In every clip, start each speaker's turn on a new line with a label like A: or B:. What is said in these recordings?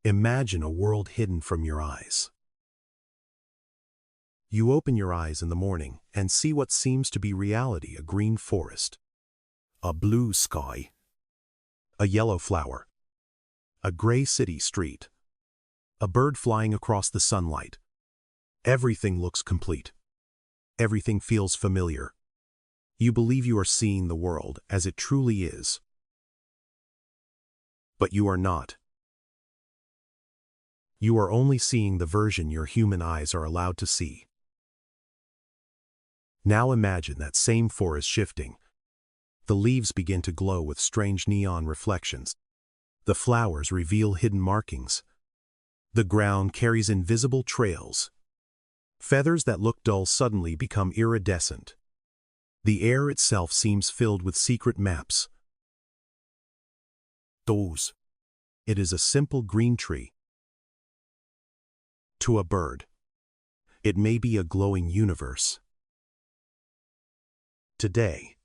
A: Imagine a world hidden from your eyes. You open your eyes in the morning and see what seems to be reality: a green forest, a blue sky, a yellow flower, a gray city street, a bird flying across the sunlight. Everything looks complete. Everything feels familiar. You believe you are seeing the world as it truly is. But you are not. You are only seeing the version your human eyes are allowed to see. Now imagine that same forest shifting. The leaves begin to glow with strange neon reflections. The flowers reveal hidden markings. The ground carries invisible trails. Feathers that look dull suddenly become iridescent. The air itself seems filled with secret maps. Those. It is a simple green tree. To a bird, it may be a glowing universe. Today,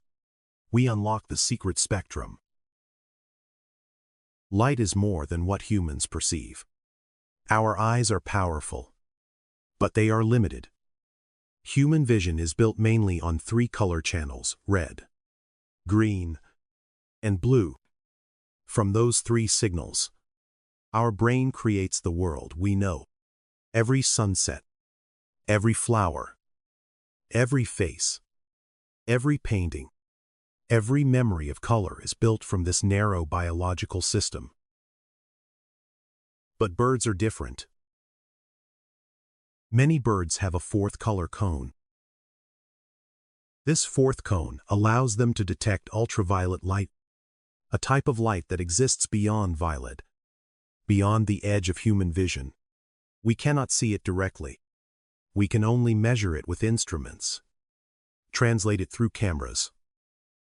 A: we unlock the secret spectrum. Light is more than what humans perceive. Our eyes are powerful, but they are limited. Human vision is built mainly on 3 color channels: red, green, and blue. From those 3 signals, our brain creates the world we know. Every sunset, every flower, every face, every painting, every memory of color is built from this narrow biological system. But birds are different. Many birds have a 4th color cone. This 4th cone allows them to detect ultraviolet light, a type of light that exists beyond violet, beyond the edge of human vision. We cannot see it directly. We can only measure it with instruments, translate it through cameras,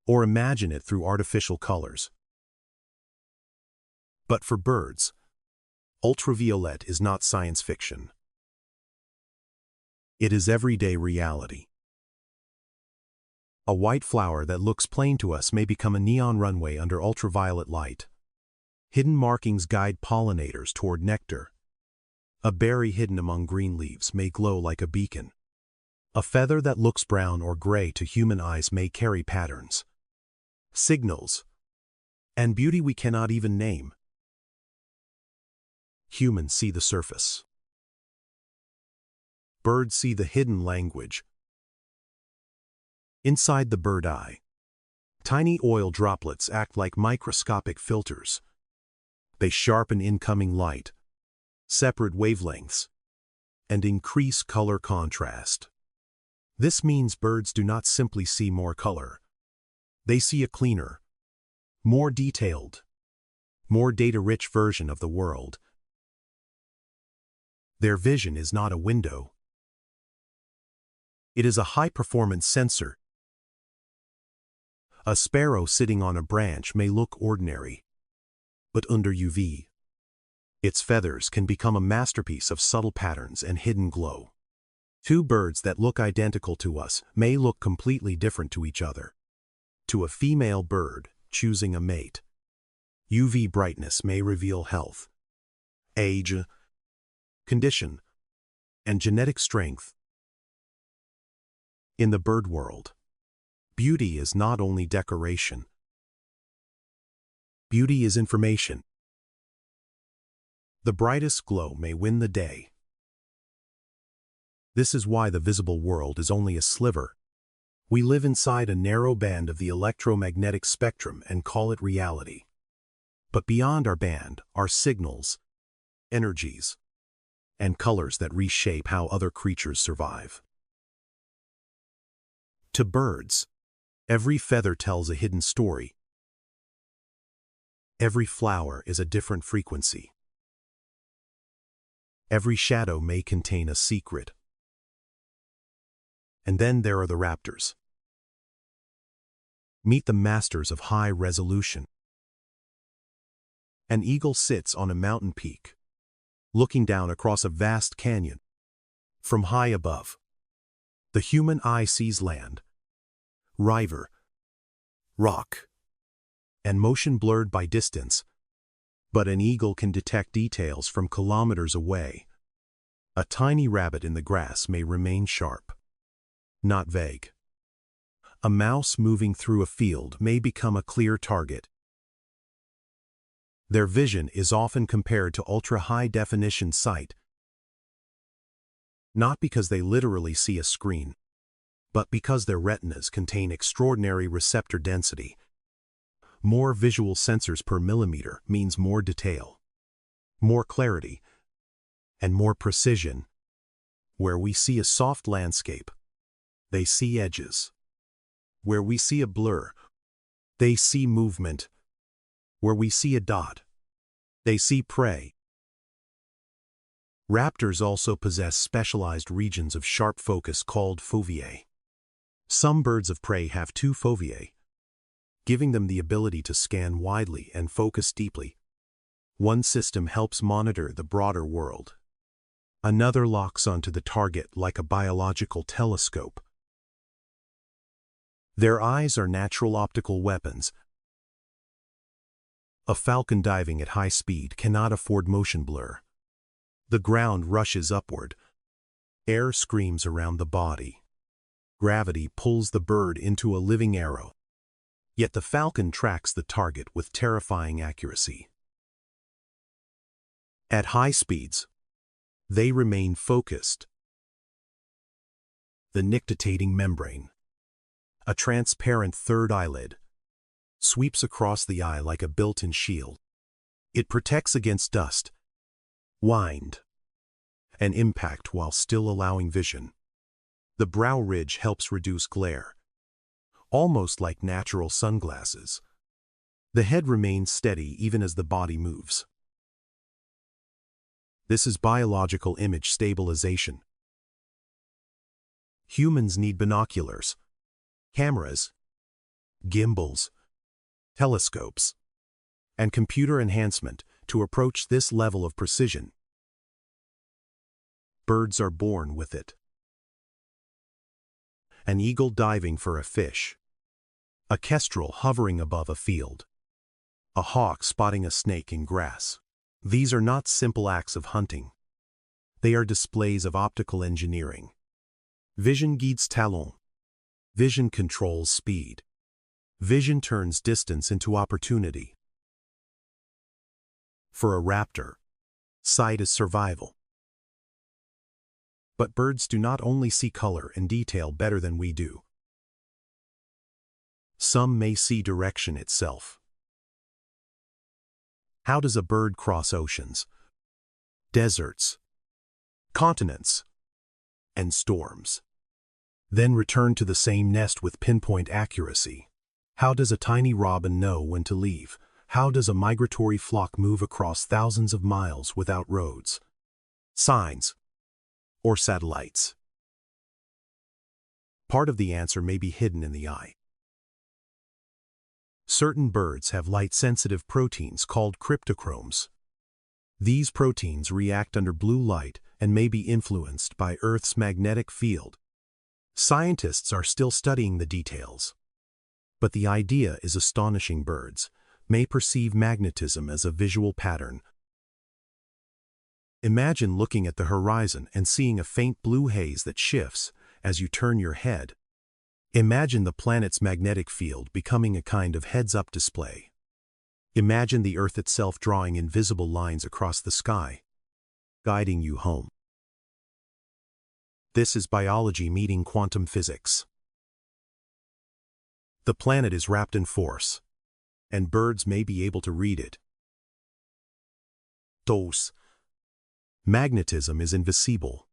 A: or imagine it through artificial colors. But for birds, ultraviolet is not science fiction. It is everyday reality. A white flower that looks plain to us may become a neon runway under ultraviolet light. Hidden markings guide pollinators toward nectar. A berry hidden among green leaves may glow like a beacon. A feather that looks brown or gray to human eyes may carry patterns, signals, and beauty we cannot even name. Humans see the surface. Birds see the hidden language. Inside the bird eye, tiny oil droplets act like microscopic filters. They sharpen incoming light, separate wavelengths, and increase color contrast. This means birds do not simply see more color. They see a cleaner, more detailed, more data-rich version of the world. Their vision is not a window. It is a high-performance sensor. A sparrow sitting on a branch may look ordinary, but under UV, its feathers can become a masterpiece of subtle patterns and hidden glow. 2 birds that look identical to us may look completely different to each other. To a female bird choosing a mate, UV brightness may reveal health, age, condition, and genetic strength. In the bird world, beauty is not only decoration. Beauty is information. The brightest glow may win the day. This is why the visible world is only a sliver. We live inside a narrow band of the electromagnetic spectrum and call it reality. But beyond our band are signals, energies, and colors that reshape how other creatures survive. To birds, every feather tells a hidden story. Every flower is a different frequency. Every shadow may contain a secret. And then there are the raptors. Meet the masters of high resolution. An eagle sits on a mountain peak, looking down across a vast canyon. From high above, the human eye sees land, river, rock, and motion blurred by distance. But an eagle can detect details from kilometers away. A tiny rabbit in the grass may remain sharp, not vague. A mouse moving through a field may become a clear target. Their vision is often compared to ultra-high-definition sight, not because they literally see a screen, but because their retinas contain extraordinary receptor density. More visual sensors per millimeter means more detail, more clarity, and more precision. Where we see a soft landscape, they see edges. Where we see a blur, they see movement. Where we see a dot, they see prey. Raptors also possess specialized regions of sharp focus called foveae. Some birds of prey have two foveae, giving them the ability to scan widely and focus deeply. One system helps monitor the broader world. Another locks onto the target like a biological telescope. Their eyes are natural optical weapons. A falcon diving at high speed cannot afford motion blur. The ground rushes upward. Air screams around the body. Gravity pulls the bird into a living arrow. Yet the falcon tracks the target with terrifying accuracy. At high speeds, they remain focused. The nictitating membrane, a transparent third eyelid, sweeps across the eye like a built-in shield. It protects against dust, wind, and impact while still allowing vision. The brow ridge helps reduce glare, almost like natural sunglasses. The head remains steady even as the body moves. This is biological image stabilization. Humans need binoculars, cameras, gimbals, telescopes, and computer enhancement to approach this level of precision. Birds are born with it. An eagle diving for a fish, a kestrel hovering above a field, a hawk spotting a snake in grass. These are not simple acts of hunting. They are displays of optical engineering. Vision guides talent. Vision controls speed. Vision turns distance into opportunity. For a raptor, sight is survival. But birds do not only see color and detail better than we do. Some may see direction itself. How does a bird cross oceans, deserts, continents, and storms, then return to the same nest with pinpoint accuracy? How does a tiny robin know when to leave? How does a migratory flock move across thousands of miles without roads, signs, or satellites? Part of the answer may be hidden in the eye. Certain birds have light-sensitive proteins called cryptochromes. These proteins react under blue light and may be influenced by Earth's magnetic field. Scientists are still studying the details, but the idea is astonishing. Birds may perceive magnetism as a visual pattern. Imagine looking at the horizon and seeing a faint blue haze that shifts as you turn your head. Imagine the planet's magnetic field becoming a kind of heads-up display. Imagine the Earth itself drawing invisible lines across the sky, guiding you home. This is biology meeting quantum physics. The planet is wrapped in force, and birds may be able to read it. Dos. Magnetism is invisible.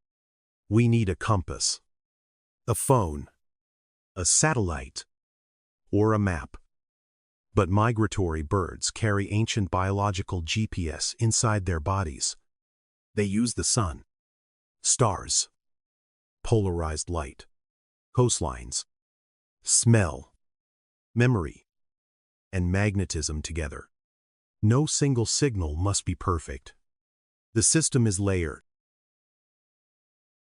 A: We need a compass, a phone, a satellite, or a map. But migratory birds carry ancient biological GPS inside their bodies. They use the sun, stars, polarized light, coastlines, smell, memory, and magnetism together. No single signal must be perfect. The system is layered.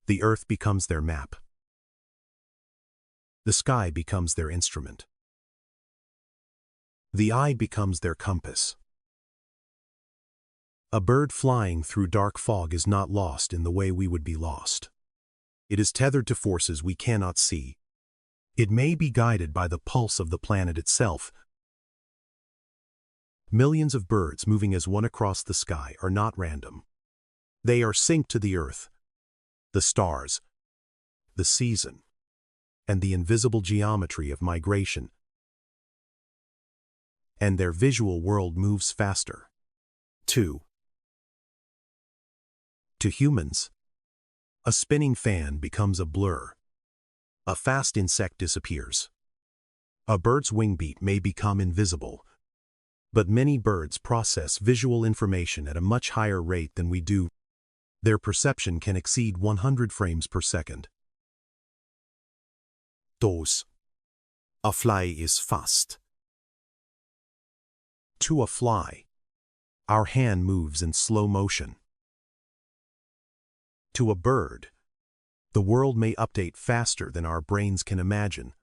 A: The Earth becomes their map. The sky becomes their instrument. The eye becomes their compass. A bird flying through dark fog is not lost in the way we would be lost. It is tethered to forces we cannot see. It may be guided by the pulse of the planet itself. Millions of birds moving as one across the sky are not random. They are synced to the earth, the stars, the season, and the invisible geometry of migration. And their visual world moves faster. 2. To humans, a spinning fan becomes a blur. A fast insect disappears. A bird's wing beat may become invisible. But many birds process visual information at a much higher rate than we do. Their perception can exceed 100 frames per second. 2. A fly is fast. To a fly, our hand moves in slow motion. To a bird, the world may update faster than our brains can imagine.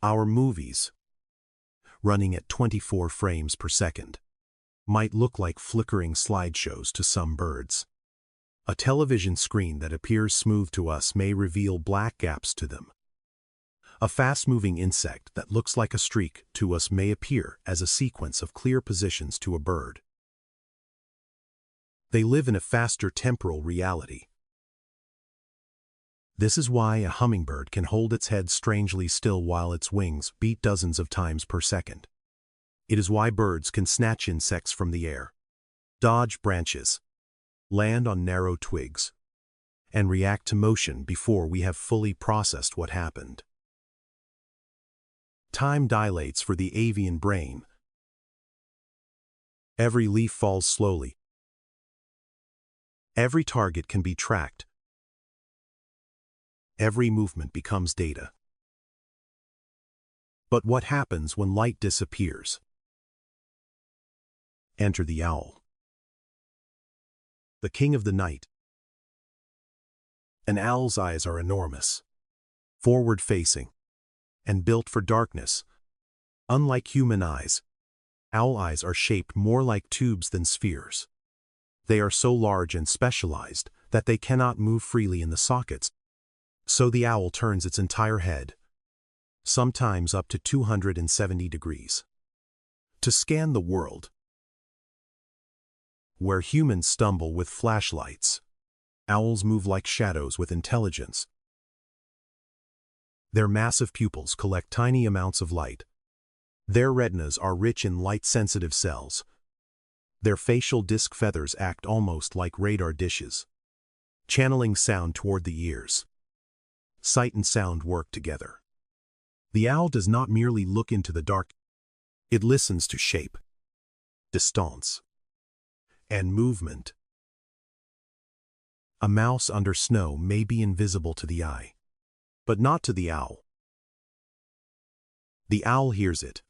A: Our movies, running at 24 frames per second, might look like flickering slideshows to some birds. A television screen that appears smooth to us may reveal black gaps to them. A fast-moving insect that looks like a streak to us may appear as a sequence of clear positions to a bird. They live in a faster temporal reality. This is why a hummingbird can hold its head strangely still while its wings beat dozens of times per second. It is why birds can snatch insects from the air, dodge branches, land on narrow twigs, and react to motion before we have fully processed what happened. Time dilates for the avian brain. Every leaf falls slowly. Every target can be tracked. Every movement becomes data. But what happens when light disappears? Enter the owl, the king of the night. An owl's eyes are enormous, forward-facing, and built for darkness. Unlike human eyes, owl eyes are shaped more like tubes than spheres. They are so large and specialized that they cannot move freely in the sockets. So the owl turns its entire head, sometimes up to 270 degrees, to scan the world. Where humans stumble with flashlights, owls move like shadows with intelligence. Their massive pupils collect tiny amounts of light. Their retinas are rich in light-sensitive cells. Their facial disc feathers act almost like radar dishes, channeling sound toward the ears. Sight and sound work together. The owl does not merely look into the dark. It listens to shape, distance, and movement. A mouse under snow may be invisible to the eye, but not to the owl. The owl hears it.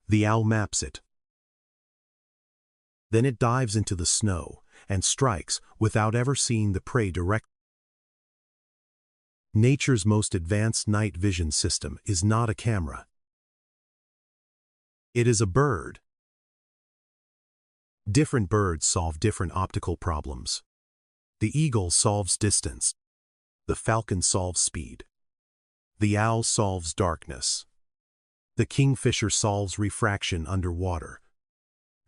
A: The owl maps it. Then it dives into the snow and strikes without ever seeing the prey directly. Nature's most advanced night vision system is not a camera. It is a bird. Different birds solve different optical problems. The eagle solves distance. The falcon solves speed. The owl solves darkness. The kingfisher solves refraction underwater.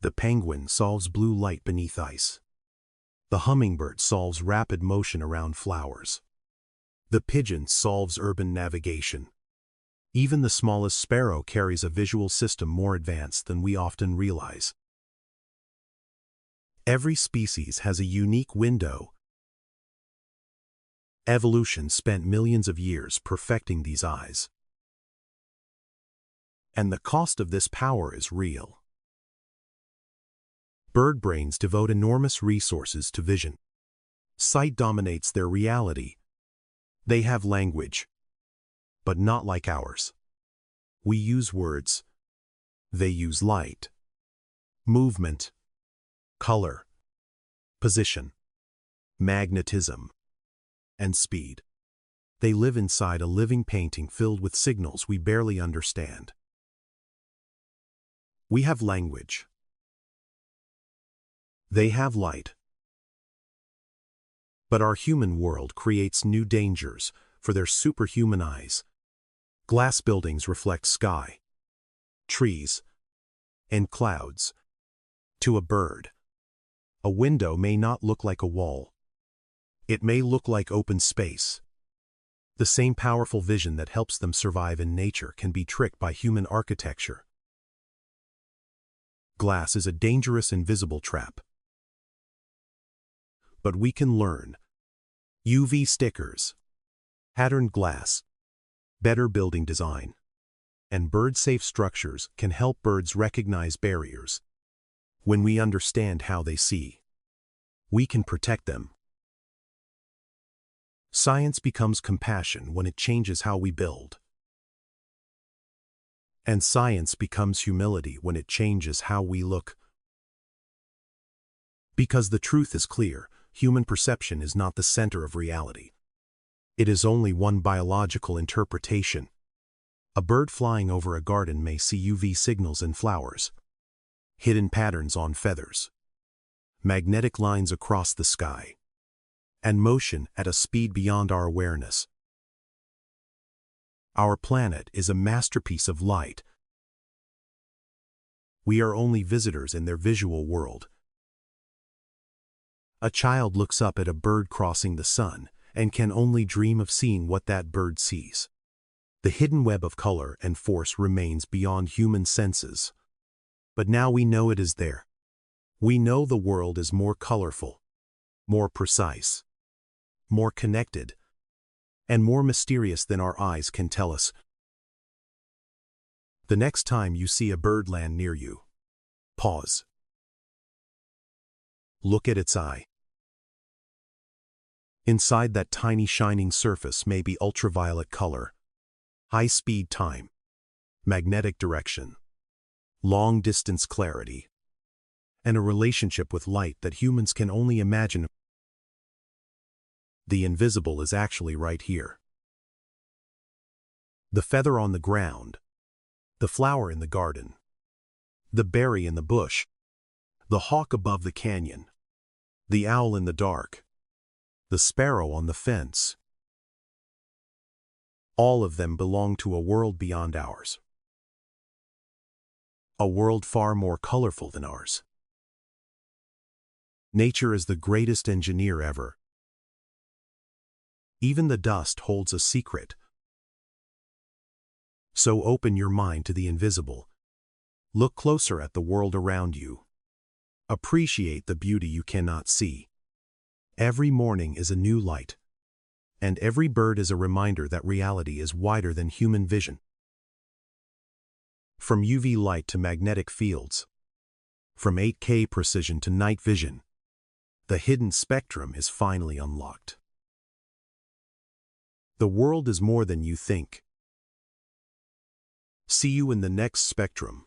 A: The penguin solves blue light beneath ice. The hummingbird solves rapid motion around flowers. The pigeon solves urban navigation. Even the smallest sparrow carries a visual system more advanced than we often realize. Every species has a unique window. Evolution spent millions of years perfecting these eyes. And the cost of this power is real. Bird brains devote enormous resources to vision. Sight dominates their reality. They have language, but not like ours. We use words. They use light, movement, color, position, magnetism, and speed. They live inside a living painting filled with signals we barely understand. We have language, They have light. But our human world creates new dangers for their superhuman eyes. Glass buildings reflect sky, trees, and clouds. To a bird, a window may not look like a wall. It may look like open space. The same powerful vision that helps them survive in nature can be tricked by human architecture. Glass is a dangerous invisible trap. But we can learn. UV stickers, patterned glass, better building design, and bird-safe structures can help birds recognize barriers. When we understand how they see, we can protect them. Science becomes compassion when it changes how we build. And science becomes humility when it changes how we look. Because the truth is clear, human perception is not the center of reality. It is only one biological interpretation. A bird flying over a garden may see UV signals in flowers, hidden patterns on feathers, magnetic lines across the sky, and motion at a speed beyond our awareness. Our planet is a masterpiece of light. We are only visitors in their visual world. A child looks up at a bird crossing the sun and can only dream of seeing what that bird sees. The hidden web of color and force remains beyond human senses. But now we know it is there. We know the world is more colorful, more precise, more connected, and more mysterious than our eyes can tell us. The next time you see a bird land near you, pause. Look at its eye. Inside that tiny shining surface may be ultraviolet color, high-speed time, magnetic direction, long-distance clarity, and a relationship with light that humans can only imagine. The invisible is actually right here. The feather on the ground, the flower in the garden, the berry in the bush, the hawk above the canyon, the owl in the dark, the sparrow on the fence. All of them belong to a world beyond ours. A world far more colorful than ours. Nature is the greatest engineer ever. Even the dust holds a secret. So open your mind to the invisible. Look closer at the world around you. Appreciate the beauty you cannot see. Every morning is a new light. And every bird is a reminder that reality is wider than human vision. From UV light to magnetic fields, from 8K precision to night vision, the hidden spectrum is finally unlocked. The world is more than you think. See you in the next spectrum.